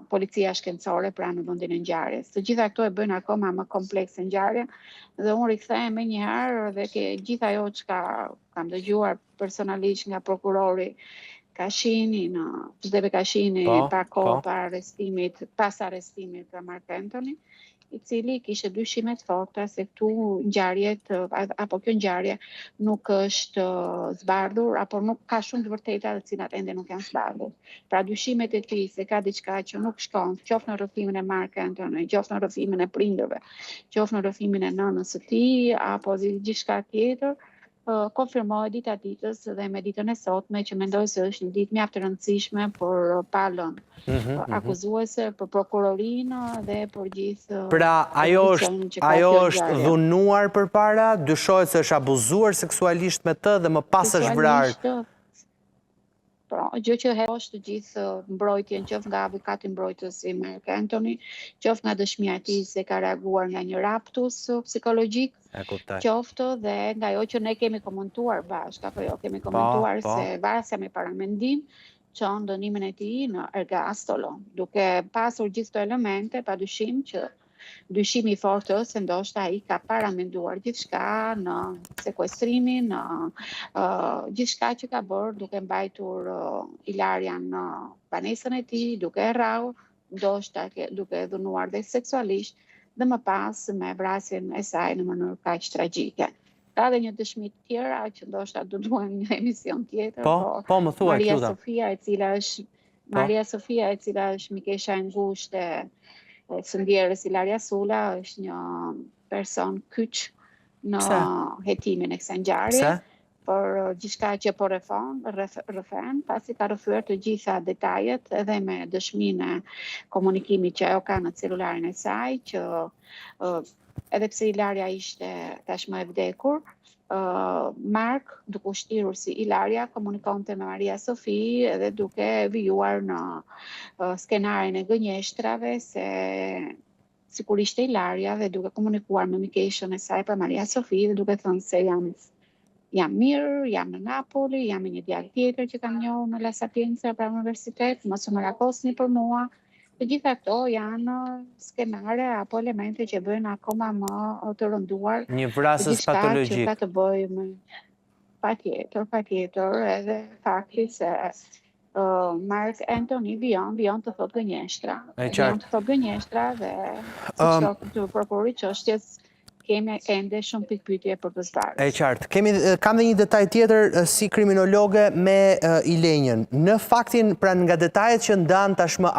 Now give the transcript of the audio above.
policia shkencore pranë në vendin e ngjarjes. Të gjitha këto e bëjnë akoma më komplekse ngjarjen dhe unë rikthehem më një herë dhe ke gjithë ajo çka kam dëgjuar personalisht nga prokurori Kashini, Giuseppe Kashini, pas arrestimit të Mark Anthony, i cili kishte dyshime të forta se këtu ngjarjet apo kjo ngjarje nuk është zbardhur apo nuk ka shumë të vërteta të cilat ende nuk janë zbardhur. Pra dyshimet e tij se ka diçka që nuk shkon, qoftë në rrëfimin e Mark Anthony, qoftë në rrëfimin e prindërve, qoftë në rrëfimin e nënës së tij apo gjithçka tjetër, konfirmohet dita ditës dhe me ditën e sotme që mendoj se është një ditë mjaft e rëndësishme për palën akuzuese, për prokurorinë dhe për gjithë. Pra ajo është dhunuar përpara, dyshohet se është abuzuar seksualisht me të dhe më pas është vrarë. Gjë që heqosh të gjithë mbrojtjen, qoftë nga avokati mbrojtësi Mark Anthony, qoftë nga dëshmia e tij se ka reaguar nga një raptus psikologjik, qoftë dhe nga ajo që ne kemi komentuar bashkë, apo jo, kemi komentuar se varësja me paramendim çon dënimin e tij në ergastolo. Duke pasur gjithë këto elemente, padyshim që dyshimi i fortë është se ndoshta ai ka paramenduar gjithçka në sekuestrimin, në gjithçka që ka bërë duke mbajtur Ilarian në banesën e tij, duke e rrahur, ndoshta duke e dhunuar dhe seksualisht dhe më pas me vrasjen e saj në mënyrë kaq tragjike. Ka dhe një dëshmi të tjera që ndoshta do duhem një emision tjetër, po më thuaj Maria Sofia e cila është mikesha e ngushtë së ndjerës Ilaria Sula, është një person kyç në hetimin e kësaj ngjarje, por gjithçka që po rrëfen, pasi ka rrëfyer të gjitha detajet edhe me dëshminë e komunikimit që ajo ka në celularin e saj, që edhe pse Ilaria ishte tashmë e vdekur, Mark, duke u shtirur si Ilaria, komunikonte me Maria Sofi edhe duke vijuar në skenarin e gënjeshtrave se sikur ishte Ilaria dhe duke komunikuar me mikeshën e saj për Maria Sofi dhe duke thënë se jam mirë, jam në Napoli, jam me një djalë tjetër që kam njohur në La Sapienza pra universitet, mos u merakosni për mua. Të gjitha këto janë skenare apo elemente që bëjnë akoma më të rënduar një vrasës patologjik. Që ka të bëjë me patjetër, edhe fakti se Mark Anthony vijon të thotë gënjeshtra. Vijon të thotë gënjeshtra dhe siç të prokurori çështjes kemi ende shumë pikpyetje për të zbardhur. E qartë. Kam dhe një detaj tjetër si kriminologe me Ilenjën. Në faktin, pra nga detajet që ndan tashmë